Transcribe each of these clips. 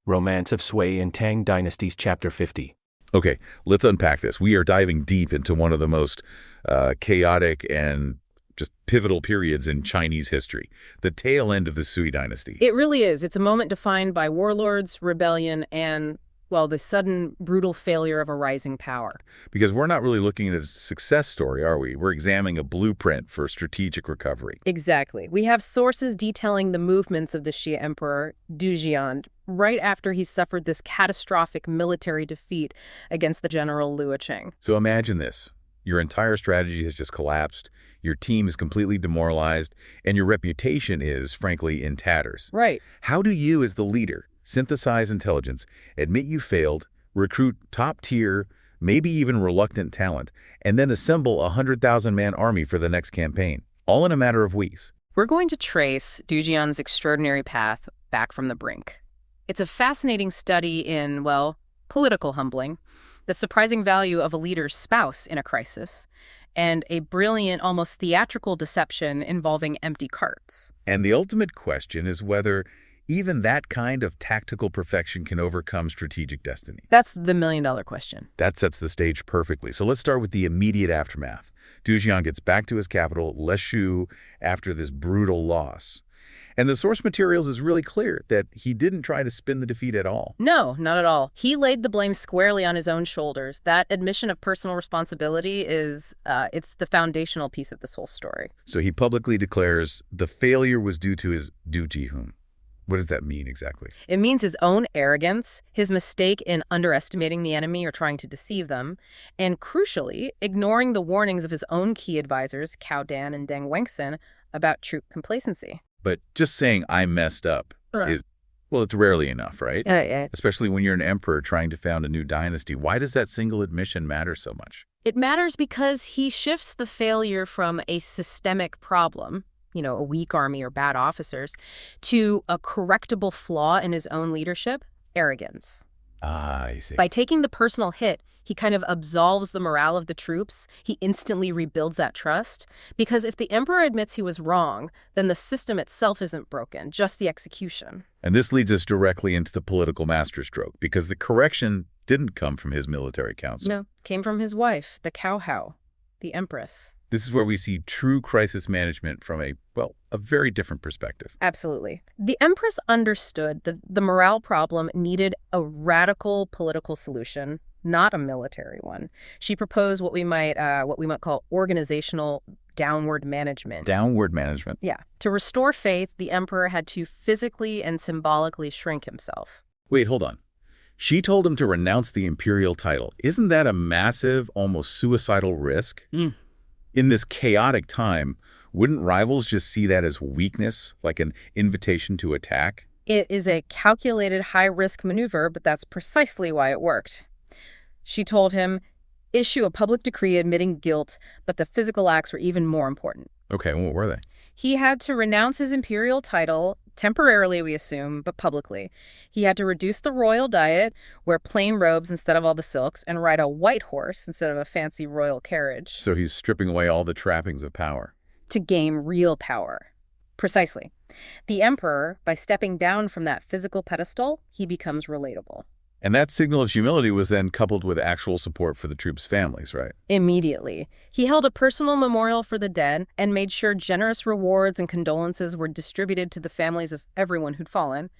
Romance of Sui and Tang Dynasties, Chapter 50. Okay, let's unpack this. We are diving deep into one of the most chaotic and just pivotal periods in Chinese history, the tail end of the Sui dynasty. It really is. It's a moment defined by warlords, rebellion, and, well, the sudden, brutal failure of a rising power. Because we're not really looking at a success story, are we? We're examining a blueprint for strategic recovery. Exactly. We have sources detailing the movements of the Xia Emperor, Dujian, right after he suffered this catastrophic military defeat against the general Liu Qing. So imagine this. Your entire strategy has just collapsed, your team is completely demoralized, and your reputation is, frankly, in tatters. Right. How do you, as the leader, synthesize intelligence, admit you failed, recruit top-tier, maybe even reluctant talent, and then assemble a 100,000-man army for the next campaign, all in a matter of weeks? We're going to trace Dujian's extraordinary path back from the brink. It's a fascinating study in, well, political humbling, the surprising value of a leader's spouse in a crisis, and a brilliant, almost theatrical deception involving empty carts. And the ultimate question is whether even that kind of tactical perfection can overcome strategic destiny. That's the million-dollar question. That sets the stage perfectly. So let's start with the immediate aftermath. Dujian gets back to his capital, Legi, after this brutal loss. And the source materials is really clear that he didn't try to spin the defeat at all. No, not at all. He laid the blame squarely on his own shoulders. That admission of personal responsibility is, it's the foundational piece of this whole story. So he publicly declares the failure was due to his Dujihun. What does that mean exactly? It means his own arrogance, his mistake in underestimating the enemy or trying to deceive them, and crucially, ignoring the warnings of his own key advisors, Cao Dan and Deng Wangsun, about troop complacency. But just saying I messed up is, well, it's rarely enough, right? Yeah. Especially when you're an emperor trying to found a new dynasty. Why does that single admission matter so much? It matters because he shifts the failure from a systemic problem, a weak army or bad officers, to a correctable flaw in his own leadership, arrogance. Ah, I see. By taking the personal hit, he kind of absolves the morale of the troops. He instantly rebuilds that trust. Because if the emperor admits he was wrong, then the system itself isn't broken, just the execution. And this leads us directly into the political masterstroke, because the correction didn't come from his military council. No, came from his wife, the Xiao, the Empress. This is where we see true crisis management from a very different perspective. Absolutely. The Empress understood that the morale problem needed a radical political solution, not a military one. She proposed what we might call organizational downward management. Downward management? Yeah. To restore faith, the emperor had to physically and symbolically shrink himself. Wait, hold on. She told him to renounce the imperial title. Isn't that a massive, almost suicidal risk? In this chaotic time, wouldn't rivals just see that as weakness, like an invitation to attack? It is a calculated high-risk maneuver, but that's precisely why it worked. She told him, issue a public decree admitting guilt, but the physical acts were even more important. Okay, what were they? He had to renounce his imperial title, temporarily we assume, but publicly. He had to reduce the royal diet, wear plain robes instead of all the silks, and ride a white horse instead of a fancy royal carriage. So he's stripping away all the trappings of power. To gain real power. Precisely. The emperor, by stepping down from that physical pedestal, he becomes relatable. And that signal of humility was then coupled with actual support for the troops' families, right? Immediately. He held a personal memorial for the dead and made sure generous rewards and condolences were distributed to the families of everyone who'd fallen.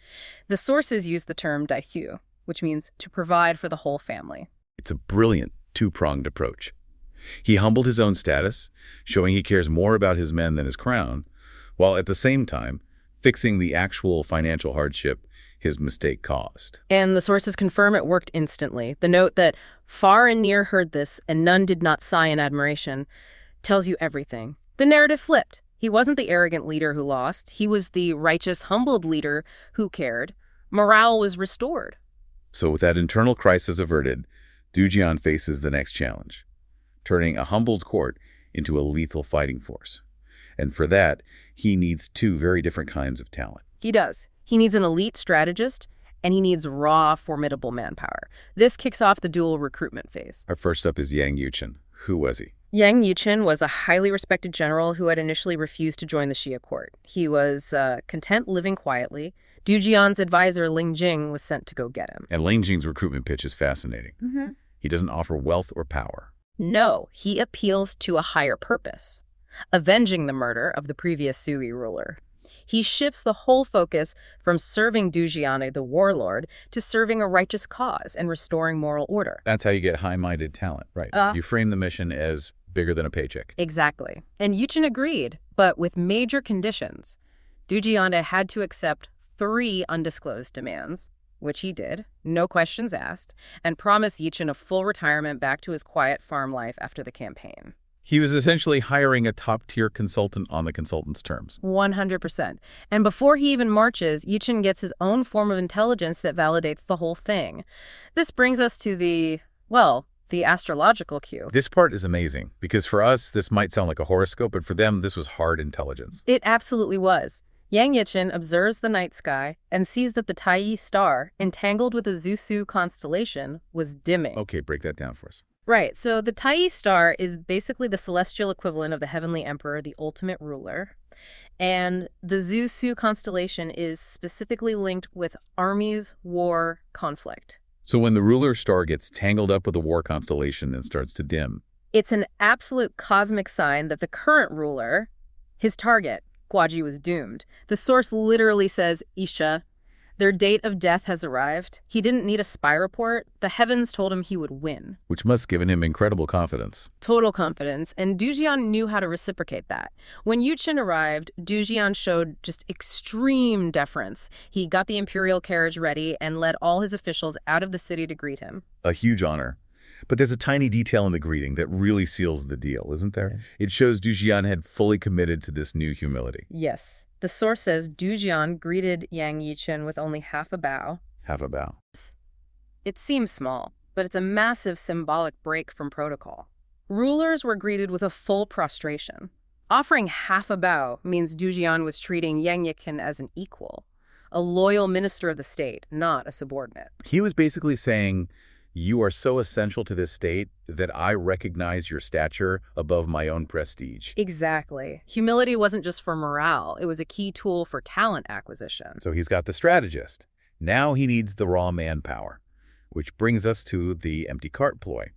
The sources use the term daixiu, which means to provide for the whole family. It's a brilliant two-pronged approach. He humbled his own status, showing he cares more about his men than his crown, while at the same time fixing the actual financial hardship his mistake caused. And the sources confirm it worked instantly. The note that far and near heard this, and none did not sigh in admiration, tells you everything. The narrative flipped. He wasn't the arrogant leader who lost. He was the righteous, humbled leader who cared. Morale was restored. So with that internal crisis averted, Dujian faces the next challenge, turning a humbled court into a lethal fighting force. And for that, he needs two very different kinds of talent. He does. He needs an elite strategist, and he needs raw, formidable manpower. This kicks off the dual recruitment phase. Our first up is Yang Yuchen. Who was he? Yang Yuchen was a highly respected general who had initially refused to join the Xia court. He was content living quietly, Dujian's advisor Ling Jing was sent to go get him. And Ling Jing's recruitment pitch is fascinating. He doesn't offer wealth or power. No, he appeals to a higher purpose, avenging the murder of the previous Sui ruler. He shifts the whole focus from serving Dujian the warlord to serving a righteous cause and restoring moral order. That's how you get high-minded talent, right? You frame the mission as bigger than a paycheck. Exactly. And Yuchen agreed, but with major conditions. Dujian had to accept 3 undisclosed demands, which he did, no questions asked, and promised Yuchen a full retirement back to his quiet farm life after the campaign. He was essentially hiring a top-tier consultant on the consultant's terms. 100%. And before he even marches, Yuchen gets his own form of intelligence that validates the whole thing. This brings us to the astrological cue. This part is amazing, because for us, this might sound like a horoscope, but for them, this was hard intelligence. It absolutely was. Yang Yichen observes the night sky and sees that the Taiyi star, entangled with the Zusu constellation, was dimming. Okay, break that down for us. Right, so the Taiyi star is basically the celestial equivalent of the heavenly emperor, the ultimate ruler. And the Zusu constellation is specifically linked with armies, war, conflict. So when the ruler star gets tangled up with the war constellation and starts to dim, it's an absolute cosmic sign that the current ruler, his target, Guaji, was doomed. The source literally says, Isha, their date of death has arrived. He didn't need a spy report. The heavens told him he would win. which must have given him incredible confidence. Total confidence, and Dujian knew how to reciprocate that. When Yuchen arrived, Dujian showed just extreme deference. He got the imperial carriage ready and led all his officials out of the city to greet him. A huge honor. But there's a tiny detail in the greeting that really seals the deal, isn't there? It shows Dujian had fully committed to this new humility. Yes. The source says Dujian greeted Yang Yichen with only half a bow. Half a bow. It seems small, but it's a massive symbolic break from protocol. Rulers were greeted with a full prostration. Offering half a bow means Dujian was treating Yang Yichen as an equal, a loyal minister of the state, not a subordinate. He was basically saying, you are so essential to this state that I recognize your stature above my own prestige. Exactly. Humility wasn't just for morale. It was a key tool for talent acquisition. So he's got the strategist. Now he needs the raw manpower, which brings us to the empty cart ploy.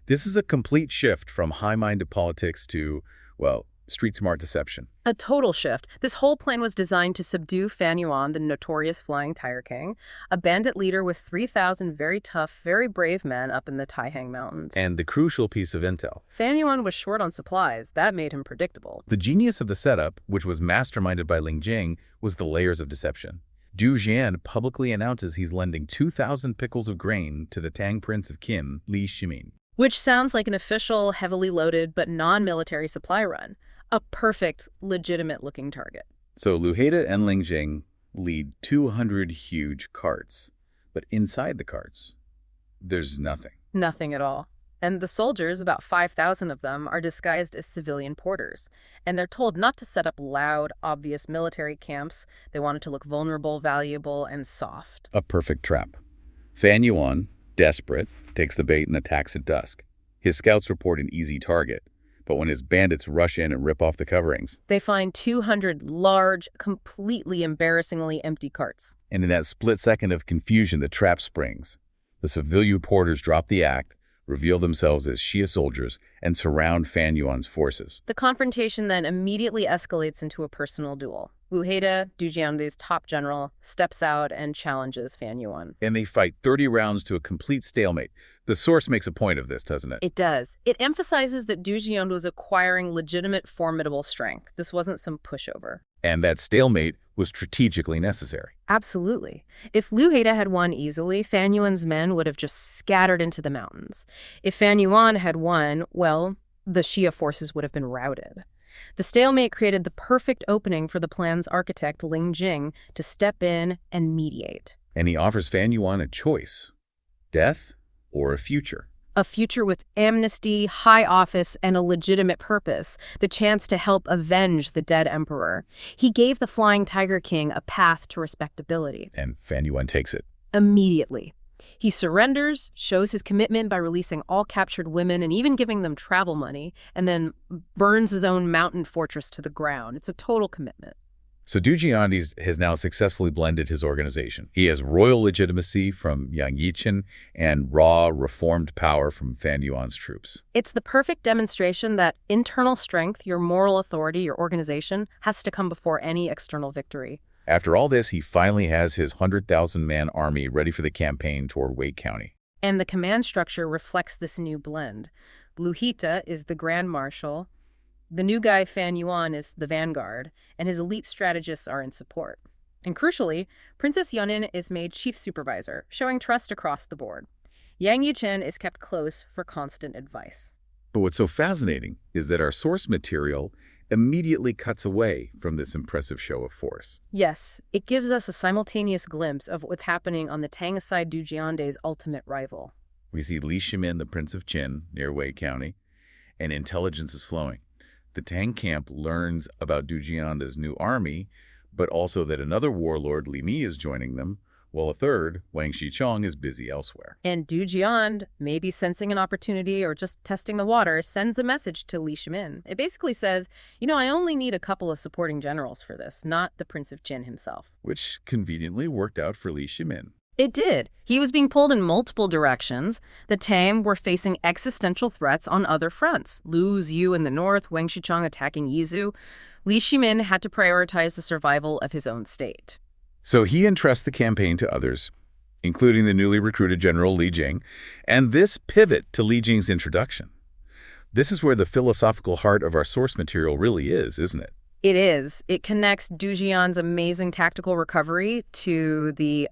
This is a complete shift from high-minded politics to, well, street-smart deception. A total shift. This whole plan was designed to subdue Fan Yuan, the notorious Flying Tiger King, a bandit leader with 3,000 very tough, very brave men up in the Taihang Mountains. And the crucial piece of intel. Fan Yuan was short on supplies. That made him predictable. The genius of the setup, which was masterminded by Ling Jing, was the layers of deception. Du Jian publicly announces he's lending 2,000 pickles of grain to the Tang Prince of Qin, Li Shimin. Which sounds like an official, heavily loaded, but non-military supply run. A perfect, legitimate-looking target. So Lu Haida and Ling Jing lead 200 huge carts. But inside the carts, there's nothing. Nothing at all. And the soldiers, about 5,000 of them, are disguised as civilian porters. And they're told not to set up loud, obvious military camps. They want it to look vulnerable, valuable, and soft. A perfect trap. Fan Yuan, desperate, takes the bait and attacks at dusk. His scouts report an easy target. But when his bandits rush in and rip off the coverings, they find 200 large, completely embarrassingly empty carts. And in that split second of confusion, the trap springs. The civilian porters drop the act, reveal themselves as Xia soldiers, and surround Fan Yuan's forces. The confrontation then immediately escalates into a personal duel. Lu Haida, Dujian's top general, steps out and challenges Fan Yuan. And they fight 30 rounds to a complete stalemate. The source makes a point of this, doesn't it? It does. It emphasizes that Dujian was acquiring legitimate, formidable strength. This wasn't some pushover. And that stalemate was strategically necessary. Absolutely. If Lu Haida had won easily, Fan Yuan's men would have just scattered into the mountains. If Fan Yuan had won, well, the Xia forces would have been routed. The stalemate created the perfect opening for the plan's architect, Ling Jing, to step in and mediate. And he offers Fan Yuan a choice: death or a future. A future with amnesty, high office, and a legitimate purpose, the chance to help avenge the dead emperor. He gave the Flying Tiger King a path to respectability. And Fan Yuan takes it. Immediately. He surrenders, shows his commitment by releasing all captured women and even giving them travel money, and then burns his own mountain fortress to the ground. It's a total commitment. So Dujian has now successfully blended his organization. He has royal legitimacy from Yang Yichen and raw, reformed power from Fan Yuan's troops. It's the perfect demonstration that internal strength, your moral authority, your organization, has to come before any external victory. After all this, he finally has his 100,000-man army ready for the campaign toward Wei County. And the command structure reflects this new blend. Lu Hita is the Grand Marshal, the new guy Fan Yuan is the vanguard, and his elite strategists are in support. And crucially, Princess Yunin is made chief supervisor, showing trust across the board. Yang Yichen is kept close for constant advice. But what's so fascinating is that our source material immediately cuts away from this impressive show of force. Yes, it gives us a simultaneous glimpse of what's happening on the Tang-side Dujiande's ultimate rival. We see Li Shimin, the Prince of Qin, near Wei County, and intelligence is flowing. The Tang camp learns about Dujiande's new army, but also that another warlord, Li Mi, is joining them, while a third, Wang Shichong, is busy elsewhere. And Dujian, maybe sensing an opportunity or just testing the water, sends a message to Li Shimin. It basically says, I only need a couple of supporting generals for this, not the Prince of Qin himself. Which conveniently worked out for Li Shimin. It did. He was being pulled in multiple directions. The Tang were facing existential threats on other fronts. Lu Ziyu in the north, Wang Shichong attacking Yizhu. Li Shimin had to prioritize the survival of his own state. So he entrusts the campaign to others, including the newly recruited General Li Jing, and this pivot to Li Jing's introduction. This is where the philosophical heart of our source material really is, isn't it? It is. It connects Dujian's amazing tactical recovery to the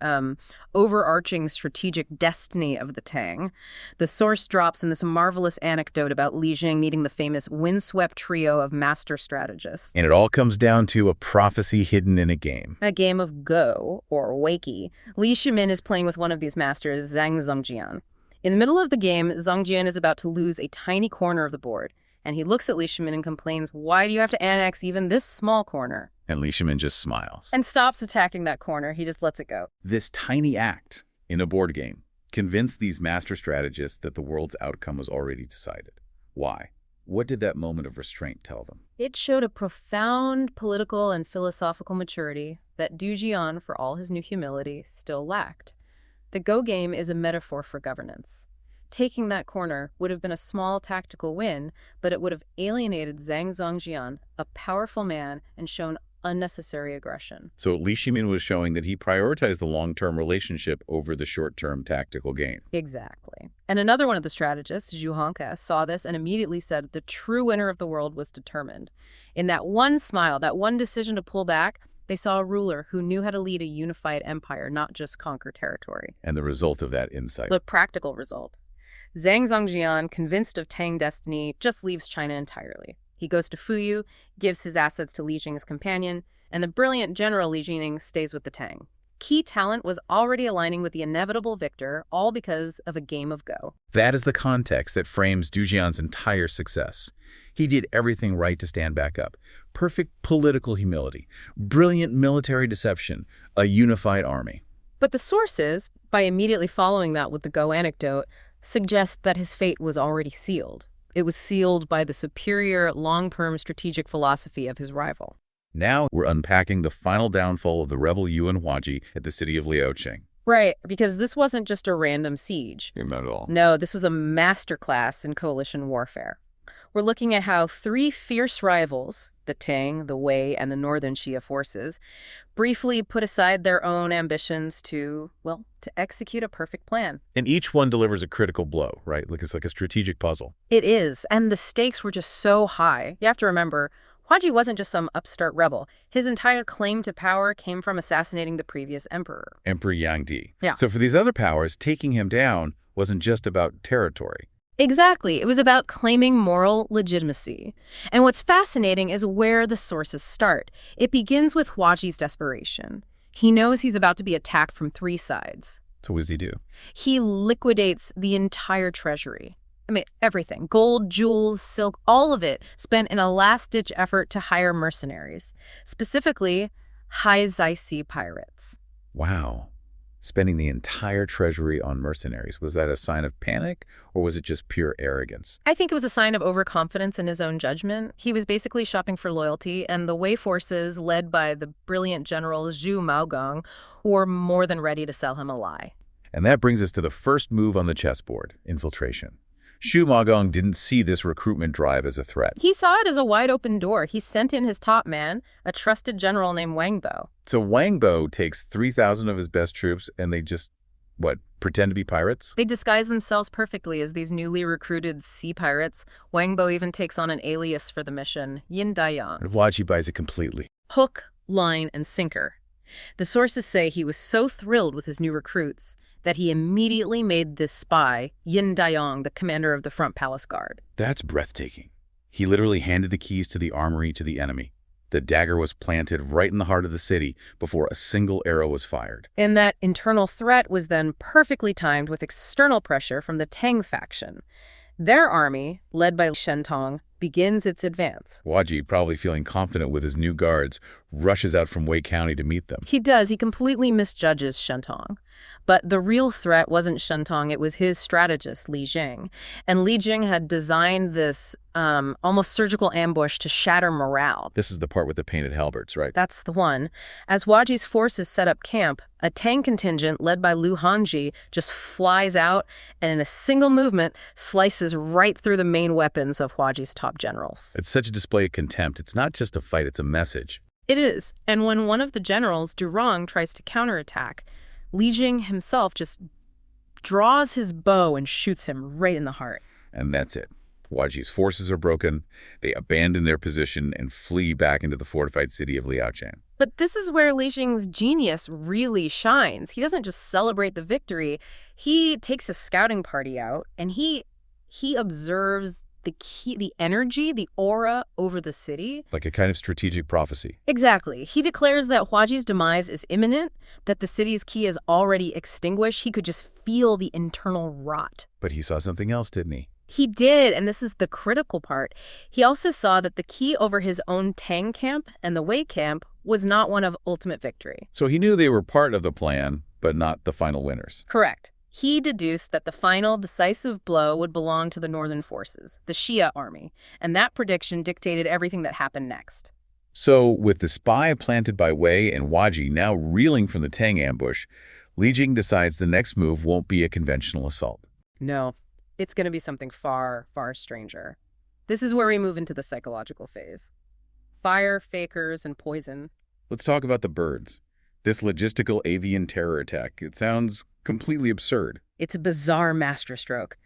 overarching strategic destiny of the Tang. The source drops in this marvelous anecdote about Li Jing meeting the famous windswept trio of master strategists. And it all comes down to a prophecy hidden in a game. A game of Go, or Wakey. Li Shimin is playing with one of these masters, Zhang Zongjian. In the middle of the game, Zongjian is about to lose a tiny corner of the board. And he looks at Li Shimin and complains, why do you have to annex even this small corner? And Li Shimin just smiles. And stops attacking that corner. He just lets it go. This tiny act in a board game convinced these master strategists that the world's outcome was already decided. Why? What did that moment of restraint tell them? It showed a profound political and philosophical maturity that Dujian, for all his new humility, still lacked. The Go game is a metaphor for governance. Taking that corner would have been a small tactical win, but it would have alienated Zhang Zongjian, a powerful man, and shown unnecessary aggression. So Li Shimin was showing that he prioritized the long-term relationship over the short-term tactical gain. Exactly. And another one of the strategists, Zhu Hongke, saw this and immediately said the true winner of the world was determined. In that one smile, that one decision to pull back, they saw a ruler who knew how to lead a unified empire, not just conquer territory. And the result of that insight. The practical result. Zhang Zongjian, convinced of Tang destiny, just leaves China entirely. He goes to Fuyu, gives his assets to Li Jing's companion, and the brilliant General Li Jing stays with the Tang. Key talent was already aligning with the inevitable victor, all because of a game of Go. That is the context that frames Dujian's entire success. He did everything right to stand back up. Perfect political humility, brilliant military deception, a unified army. But the sources, by immediately following that with the Go anecdote, suggest that his fate was already sealed. It was sealed by the superior, long-term strategic philosophy of his rival. Now we're unpacking the final downfall of the rebel Yuan Huaji at the city of Liaoqing. Right, because this wasn't just a random siege. Not at all. No, this was a masterclass in coalition warfare. We're looking at how three fierce rivals, the Tang, the Wei, and the northern Xia forces, briefly put aside their own ambitions to execute a perfect plan. And each one delivers a critical blow, right? It's like a strategic puzzle. It is, and the stakes were just so high. You have to remember, Huaji wasn't just some upstart rebel. His entire claim to power came from assassinating the previous emperor. Emperor Yang Di. Yeah. So for these other powers, taking him down wasn't just about territory. Exactly. It was about claiming moral legitimacy. And what's fascinating is where the sources start. It begins with Huaji's desperation. He knows he's about to be attacked from three sides. So what does he do? He liquidates the entire treasury. I mean, everything. Gold, jewels, silk, all of it spent in a last-ditch effort to hire mercenaries. Specifically, High Zaisi pirates. Wow. spending the entire treasury on mercenaries. Was that a sign of panic, or was it just pure arrogance? I think it was a sign of overconfidence in his own judgment. He was basically shopping for loyalty, and the Wei forces, led by the brilliant general Zhu Maogong, were more than ready to sell him a lie. And that brings us to the first move on the chessboard, infiltration. Xu Magong didn't see this recruitment drive as a threat. He saw it as a wide-open door. He sent in his top man, a trusted general named Wang Bo. So Wang Bo takes 3,000 of his best troops, and they just, pretend to be pirates? They disguise themselves perfectly as these newly recruited sea pirates. Wang Bo even takes on an alias for the mission, Yin Daiyang. And Waji buys it completely. Hook, line, and sinker. The sources say he was so thrilled with his new recruits that he immediately made this spy, Yin Daiyang, the commander of the front palace guard. That's breathtaking. He literally handed the keys to the armory to the enemy. The dagger was planted right in the heart of the city before a single arrow was fired. And that internal threat was then perfectly timed with external pressure from the Tang faction. Their army, led by Shentong, begins its advance. Waji, probably feeling confident with his new guards, rushes out from Wei County to meet them. He does. He completely misjudges Shentong. But the real threat wasn't Shentong, it was his strategist, Li Jing. And Li Jing had designed this almost surgical ambush to shatter morale. This is the part with the painted halberds, right? That's the one. As Waji's forces set up camp, a Tang contingent led by Lu Hanji just flies out and in a single movement slices right through the main weapons of Waji's top generals. It's such a display of contempt. It's not just a fight, it's a message. It is. And when one of the generals, Durang, tries to counterattack, Li Jing himself just draws his bow and shoots him right in the heart. And that's it. Waji's forces are broken. They abandon their position and flee back into the fortified city of Liaochang. But this is where Li Jing's genius really shines. He doesn't just celebrate the victory. He takes a scouting party out and he observes the energy, the aura over the city. Like a kind of strategic prophecy. Exactly. He declares that Huaji's demise is imminent, that the city's key is already extinguished. He could just feel the internal rot. But he saw something else, didn't he? He did, and this is the critical part. He also saw that the key over his own Tang camp and the Wei camp was not one of ultimate victory. So he knew they were part of the plan, but not the final winners. Correct. He deduced that the final decisive blow would belong to the northern forces, the Xia army, and that prediction dictated everything that happened next. So, with the spy planted by Wei and Waji now reeling from the Tang ambush, Li Jing decides the next move won't be a conventional assault. No, it's going to be something far, far stranger. This is where we move into the psychological phase. Fire, fakers, and poison. Let's talk about the birds. This logistical avian terror attack, it sounds completely absurd. It's a bizarre masterstroke.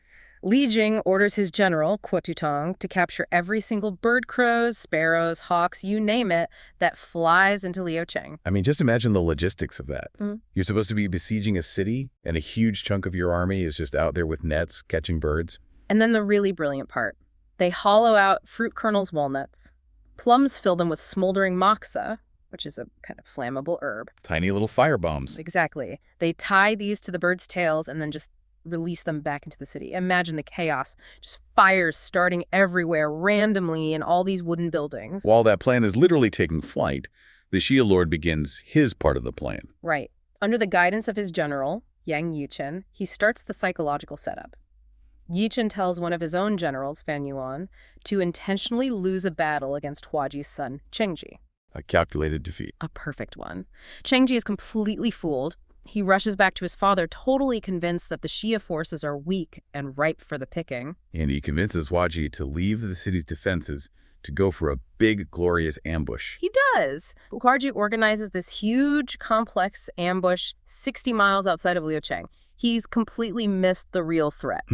Li Jing orders his general, Kuo Tutong, to capture every single bird, crows, sparrows, hawks, you name it, that flies into Liaochang. I mean, just imagine the logistics of that. You're supposed to be besieging a city, and a huge chunk of your army is just out there with nets, catching birds. And then the really brilliant part. They hollow out fruit kernels walnuts. Plums fill them with smoldering moxa, which is a kind of flammable herb. Tiny little fire bombs. Exactly. They tie these to the birds' tails and then just release them back into the city. Imagine the chaos. Just fires starting everywhere randomly in all these wooden buildings. While that plan is literally taking flight, the Xia Lord begins his part of the plan. Right. Under the guidance of his general, Yang Yichen, he starts the psychological setup. Yichen tells one of his own generals, Fan Yuan, to intentionally lose a battle against Huaji's son, Chengji. A calculated defeat. A perfect one. Chengji is completely fooled. He rushes back to his father, totally convinced that the Xia forces are weak and ripe for the picking. And he convinces Waji to leave the city's defenses to go for a big, glorious ambush. He does. Huaji organizes this huge, complex ambush 60 miles outside of Liaochang. He's completely missed the real threat.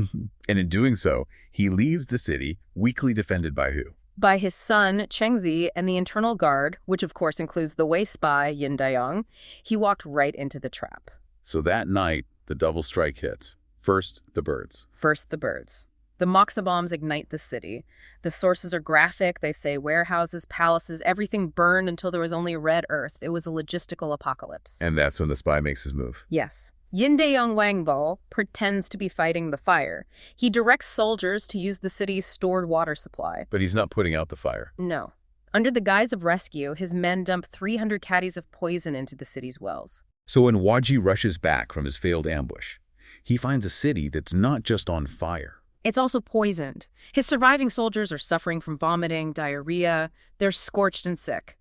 And in doing so, he leaves the city weakly defended by who? By his son, Chengzi, and the internal guard, which of course includes the Wei spy, Yin Daiyang. He walked right into the trap. So that night, the double strike hits. First, the birds. First, the birds. The moxa bombs ignite the city. The sources are graphic. They say warehouses, palaces, everything burned until there was only red earth. It was a logistical apocalypse. And that's when the spy makes his move. Yes. Yin Daiyang Wangbo pretends to be fighting the fire. He directs soldiers to use the city's stored water supply. But he's not putting out the fire. No. Under the guise of rescue, his men dump 300 caddies of poison into the city's wells. So when Waji rushes back from his failed ambush, he finds a city that's not just on fire. It's also poisoned. His surviving soldiers are suffering from vomiting, diarrhea. They're scorched and sick.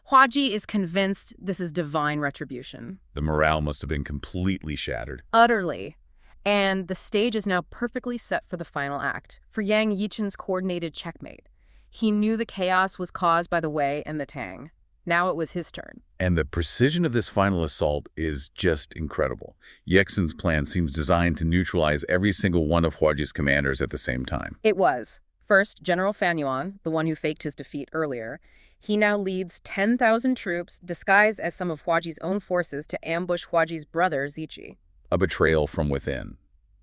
Huaji is convinced this is divine retribution. The morale must have been completely shattered. Utterly. And the stage is now perfectly set for the final act, for Yang Yichen's coordinated checkmate. He knew the chaos was caused by the Wei and the Tang. Now it was his turn. And the precision of this final assault is just incredible. Yexin's plan seems designed to neutralize every single one of Huaji's commanders at the same time. It was. First, General Fan Yuan, the one who faked his defeat earlier, he now leads 10,000 troops disguised as some of Huaji's own forces to ambush Huaji's brother, Zichi. A betrayal from within.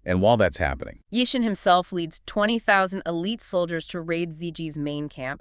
And while that's happening, Yishin himself leads 20,000 elite soldiers to raid Ziji's main camp.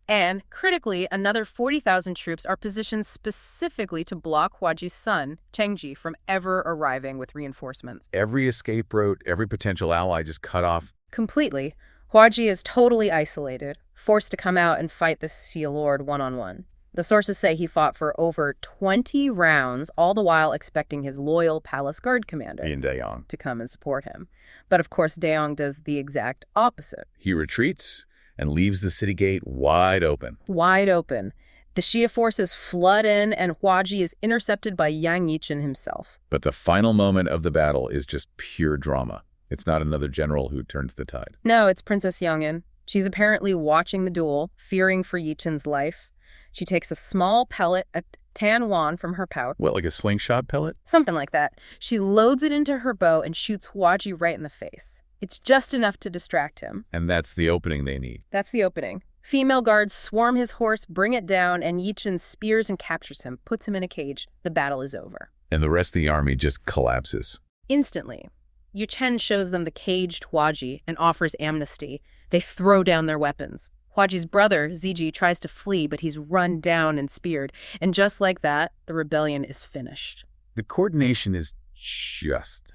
And, critically, another 40,000 troops are positioned specifically to block Huaji's son, Chengji, from ever arriving with reinforcements. every escape route, every potential ally just cut off. Completely. Huaji is totally isolated, forced to come out and fight the Xiao Lord one-on-one. The sources say he fought for over 20 rounds, all the while expecting his loyal palace guard commander Yin Dayong. to come and support him. But of course, Daong does the exact opposite. He retreats and leaves the city gate wide open. Wide open. The Xia forces flood in, and Huaji is intercepted by Yang Yichen himself. But the final moment of the battle is just pure drama. It's not another general who turns the tide. No, it's Princess Yongin. She's apparently watching the duel, fearing for Yichen's life. She takes a small pellet, a tan wand from her pouch. What, like a slingshot pellet? Something like that. She loads it into her bow and shoots Huaji right in the face. It's just enough to distract him. And that's the opening they need. That's the opening. Female guards swarm his horse, bring it down, and Yichen spears and captures him, puts him in a cage. The battle is over. And the rest of the army just collapses. Instantly. Yu Chen shows them the caged Huaji and offers amnesty. They throw down their weapons. Huaji's brother, Ziji, tries to flee, but he's run down and speared. And just like that, the rebellion is finished. The coordination is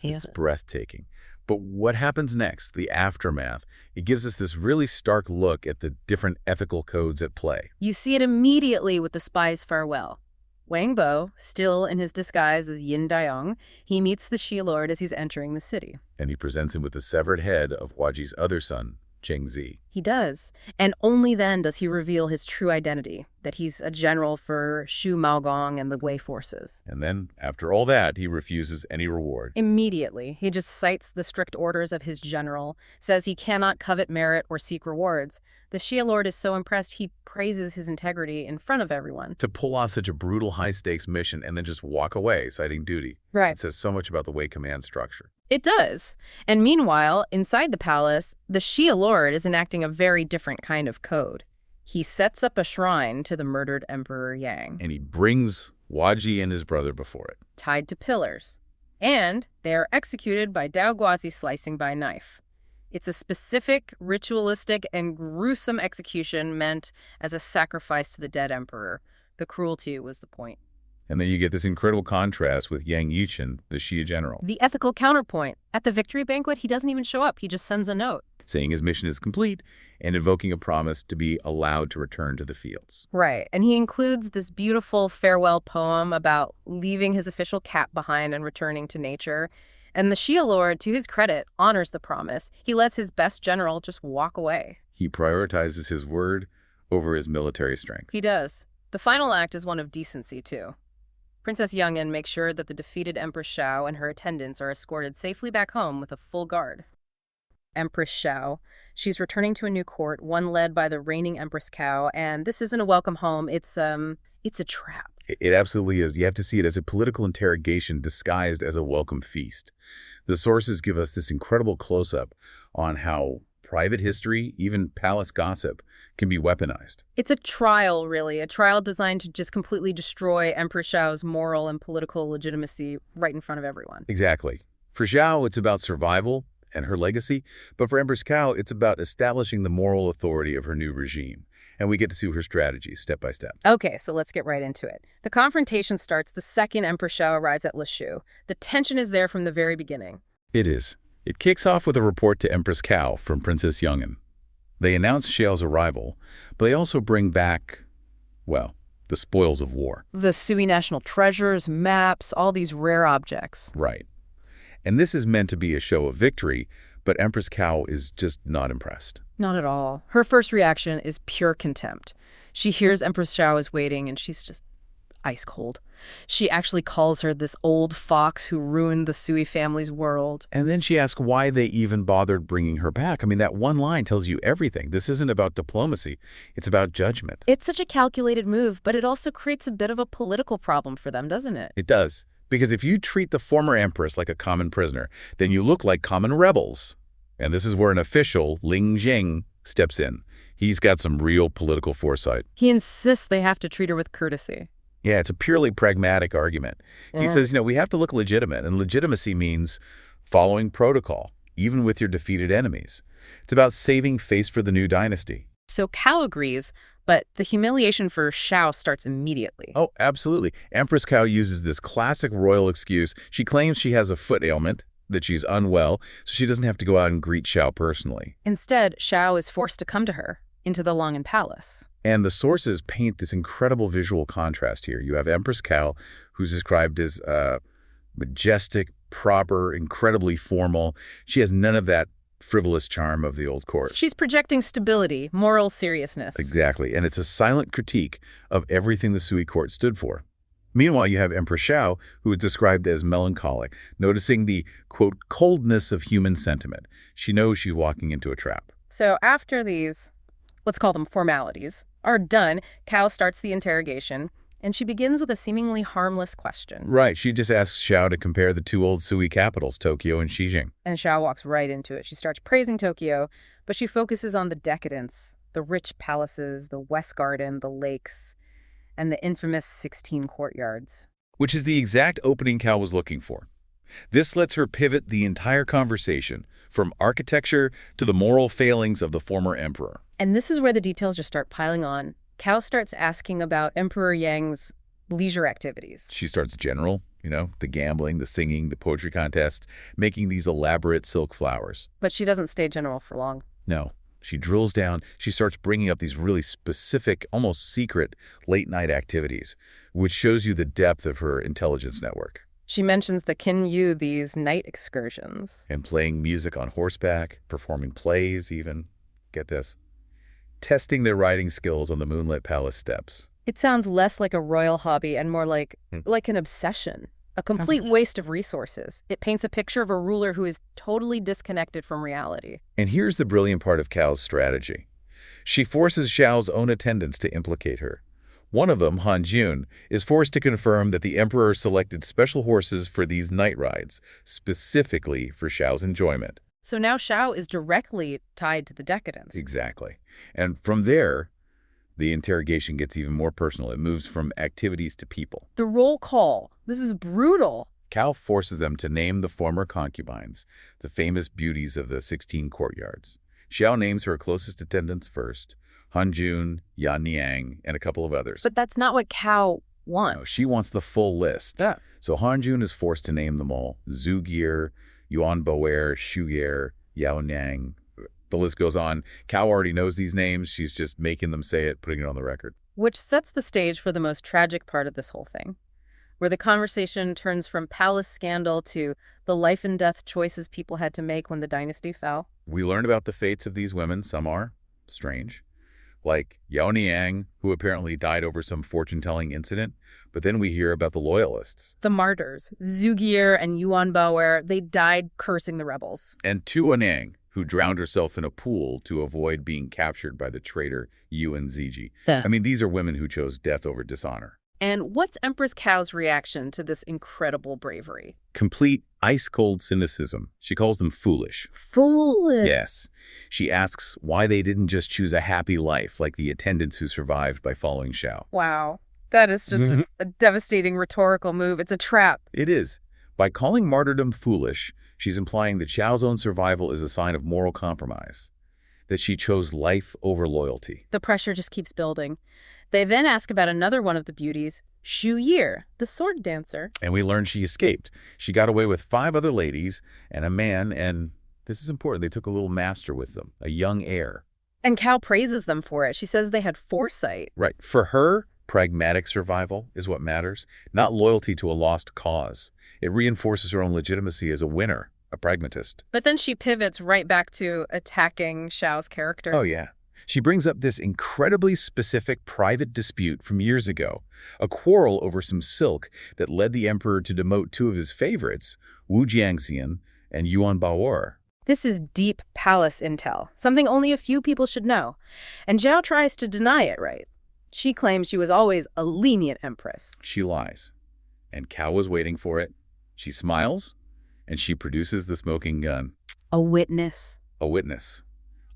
it's breathtaking. But what happens next, the aftermath, it gives us this really stark look at the different ethical codes at play. You see it immediately with the spy's farewell. Wang Bo, still in his disguise as Yin Dayong, he meets the Xia Lord as he's entering the city. And he presents him with the severed head of Huaji's other son, Chengzi. He does. And only then does he reveal his true identity, that he's a general for Shu Maogong and the Wei forces. And then, after all that, he refuses any reward. Immediately, he just cites the strict orders of his general, says he cannot covet merit or seek rewards. The Xia Lord is so impressed he praises his integrity in front of everyone. To pull off such a brutal high-stakes mission and then just walk away, citing duty. Right. It says so much about the Wei command structure. It does. And meanwhile, inside the palace, the Xia Lord is enacting a very different kind of code. He sets up a shrine to the murdered Emperor Yang, And he brings Huaji and his brother before it. tied to pillars. And they are executed by Dao Guazi slicing by knife. It's a specific, ritualistic, and gruesome execution meant as a sacrifice to the dead emperor. The cruelty was the point. And then you get this incredible contrast with Yang Yichen, the Xia general, The ethical counterpoint. At the victory banquet, he doesn't even show up. He just sends a note. saying his mission is complete and invoking a promise to be allowed to return to the fields. Right. And he includes this beautiful farewell poem about leaving his official cap behind and returning to nature. And the Xia Lord, to his credit, honors the promise. He lets his best general just walk away. He prioritizes his word over his military strength. He does. The final act is one of decency, too. Princess Yongin makes sure that the defeated Empress Xiao and her attendants are escorted safely back home with a full guard. Empress Xiao. She's returning to a new court, one led by the reigning Empress Cao, and this isn't a welcome home. It's a trap. It absolutely is. You have to see it as a political interrogation disguised as a welcome feast. The sources give us this incredible close-up on how private history, even palace gossip, can be weaponized. It's a trial, really, a trial designed to just completely destroy Empress Xiao's moral and political legitimacy right in front of everyone. Exactly. For Xiao, it's about survival and her legacy, but for Empress Cao, it's about establishing the moral authority of her new regime. And we get to see her strategies step by step. Okay, so let's get right into it. The confrontation starts the second Empress Xiao arrives at Leshu. The tension is there from the very beginning. It is. It kicks off with a report to Empress Cao from Princess Yongin. They announce Xiao's arrival, but they also bring back, well, the spoils of war. The Sui national treasures, maps, all these rare objects. Right. And this is meant to be a show of victory, but Empress Xiao is just not impressed. Not at all. Her first reaction is pure contempt. She hears Empress Xiao is waiting, and she's just ice cold. She actually calls her this old fox who ruined the Sui family's world. And then she asks why they even bothered bringing her back. I mean, that one line tells you everything. This isn't about diplomacy. It's about judgment. It's such a calculated move, but it also creates a bit of a political problem for them, doesn't it? It does. Because if you treat the former empress like a common prisoner, then you look like common rebels. And this is where an official, Ling Jing, steps in. He's got some real political foresight. He insists they have to treat her with courtesy. Yeah, it's a purely pragmatic argument. He says, we have to look legitimate, and legitimacy means following protocol, even with your defeated enemies. It's about saving face for the new dynasty. So Xiao agrees, but the humiliation for Xiao starts immediately. Oh, absolutely. Empress Xiao uses this classic royal excuse. She claims she has a foot ailment, that she's unwell, so she doesn't have to go out and greet Xiao personally. Instead, Xiao is forced to come to her, into the Longan Palace. And the sources paint this incredible visual contrast here. You have Empress Xiao, who's described as majestic, proper, incredibly formal. She has none of that frivolous charm of the old court. She's projecting stability, moral seriousness. Exactly. And it's a silent critique of everything the Sui court stood for. Meanwhile, you have Empress Xiao, who is described as melancholic, noticing the, quote, coldness of human sentiment. She knows she's walking into a trap. So after these, let's call them formalities, are done, Xiao starts the interrogation, and she begins with a seemingly harmless question. Right. She just asks Xiao to compare the two old Sui capitals, Tokyo and Xijing. And Xiao walks right into it. She starts praising Tokyo, but she focuses on the decadence, the rich palaces, the West Garden, the lakes, and the infamous 16 courtyards. Which is the exact opening Xiao was looking for. This lets her pivot the entire conversation from architecture to the moral failings of the former emperor. And this is where the details just start piling on. Xiao starts asking about Emperor Yang's leisure activities. She starts general, the gambling, the singing, the poetry contest, making these elaborate silk flowers. But she doesn't stay general for long. No. She drills down. She starts bringing up these really specific, almost secret late-night activities, which shows you the depth of her intelligence network. She mentions the Kinyu, these night excursions. And playing music on horseback, performing plays even. Get this. Testing their riding skills on the moonlit palace steps. It sounds less like a royal hobby and more like an obsession. A complete waste of resources. It paints a picture of a ruler who is totally disconnected from reality. And here's the brilliant part of Xiao's strategy. She forces Xiao's own attendants to implicate her. One of them, Han Jun, is forced to confirm that the emperor selected special horses for these night rides, specifically for Xiao's enjoyment. So now Xiao is directly tied to the decadence. Exactly. And from there, the interrogation gets even more personal. It moves from activities to people. The roll call. This is brutal. Xiao forces them to name the former concubines, the famous beauties of the 16 courtyards. Xiao names her closest attendants first, Han Jun, Yan Niang, and a couple of others. But that's not what Xiao wants. No, she wants the full list. Yeah. So Han Jun is forced to name them all. Zhu Gear, Yuan Boer, Xu Ye, Yao Niang. The list goes on. Xiao already knows these names. She's just making them say it, putting it on the record. Which sets the stage for the most tragic part of this whole thing, where the conversation turns from palace scandal to the life and death choices people had to make when the dynasty fell. We learn about the fates of these women. Some are strange, like Yao Niang, who apparently died over some fortune-telling incident. But then we hear about the loyalists. The martyrs, Zhu Gear and Yuan Boer, they died cursing the rebels. And Tu Niang, who drowned herself in a pool to avoid being captured by the traitor Yuan Ziji. I mean, these are women who chose death over dishonor. And what's Empress Xiao's reaction to this incredible bravery? Complete ice-cold cynicism. She calls them foolish. Foolish? Yes. She asks why they didn't just choose a happy life like the attendants who survived by following Xiao. Wow. That is just a devastating rhetorical move. It's a trap. It is. By calling martyrdom foolish, she's implying that Xiao's own survival is a sign of moral compromise, that she chose life over loyalty. The pressure just keeps building. They then ask about another one of the beauties, Xu Ye, the sword dancer. And we learn she escaped. She got away with 5 other ladies and a man, and this is important, they took a little master with them, a young heir. And Xiao praises them for it. She says they had foresight. Right. For her, Pragmatic survival is what matters, not loyalty to a lost cause. It reinforces her own legitimacy as a winner, a pragmatist. But then she pivots right back to attacking Xiao's character. Oh, yeah. She brings up this incredibly specific private dispute from years ago, a quarrel over some silk that led the emperor to demote two of his favorites, Wu Jiangxian and Yuan Bao'er. This is deep palace intel, something only a few people should know. And Xiao tries to deny it, right? She claims she was always a lenient empress. She lies. And Cao was waiting for it. She smiles, and she produces the smoking gun. A witness. A witness.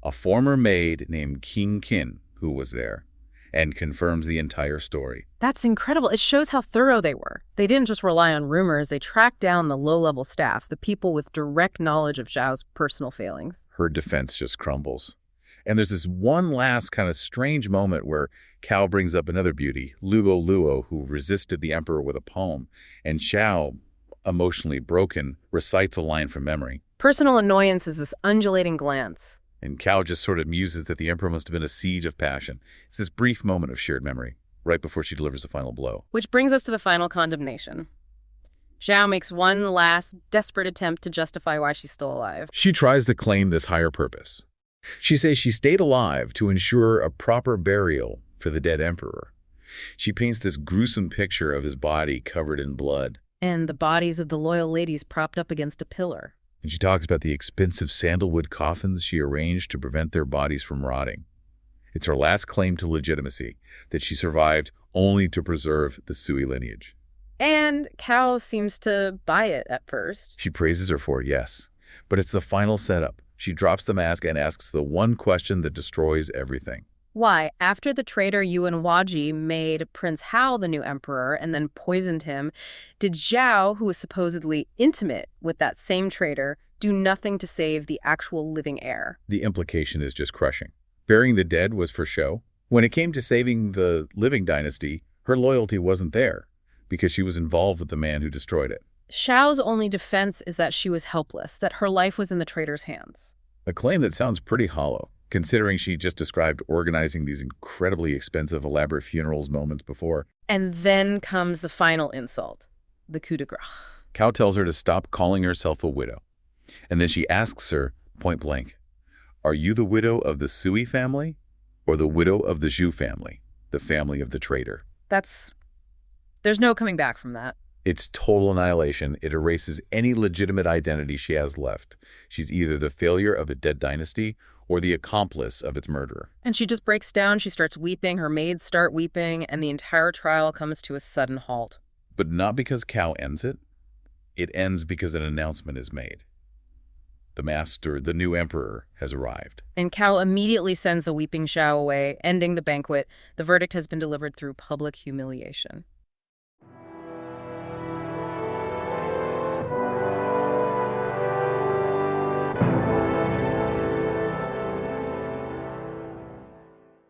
A former maid named King Qin, who was there, and confirms the entire story. That's incredible. It shows how thorough they were. They didn't just rely on rumors. They tracked down the low-level staff, the people with direct knowledge of Xiao's personal failings. Her defense just crumbles. And there's this one last kind of strange moment where Cao brings up another beauty, Luo, who resisted the emperor with a poem, and Xiao, emotionally broken, recites a line from memory. Personal annoyance is this undulating glance. And Cao just sort of muses that the emperor must have been a siege of passion. It's this brief moment of shared memory, right before she delivers the final blow. Which brings us to the final condemnation. Xiao makes one last desperate attempt to justify why she's still alive. She tries to claim this higher purpose. She says she stayed alive to ensure a proper burial for the dead emperor. She paints this gruesome picture of his body covered in blood. And the bodies of the loyal ladies propped up against a pillar. And she talks about the expensive sandalwood coffins she arranged to prevent their bodies from rotting. It's her last claim to legitimacy, that she survived only to preserve the Sui lineage. And Cao seems to buy it at first. She praises her for it, yes. But it's the final setup. She drops the mask and asks the one question that destroys everything. Why, after the traitor Yuan Waji made Prince Hao the new emperor and then poisoned him, did Xiao, who was supposedly intimate with that same traitor, do nothing to save the actual living heir? The implication is just crushing. Burying the dead was for show. When it came to saving the living dynasty, her loyalty wasn't there because she was involved with the man who destroyed it. Xiao's only defense is that she was helpless, that her life was in the traitor's hands. A claim that sounds pretty hollow, considering she just described organizing these incredibly expensive, elaborate funerals moments before. And then comes the final insult, the coup de grace. Cao tells her to stop calling herself a widow. And then she asks her, point blank, are you the widow of the Sui family or the widow of the Zhu family, the family of the traitor? There's no coming back from that. It's total annihilation. It erases any legitimate identity she has left. She's either the failure of a dead dynasty or the accomplice of its murderer. And she just breaks down, she starts weeping, her maids start weeping, and the entire trial comes to a sudden halt. But not because Cao ends it. It ends because an announcement is made. The master, the new emperor, has arrived. And Cao immediately sends the weeping Xiao away, ending the banquet. The verdict has been delivered through public humiliation.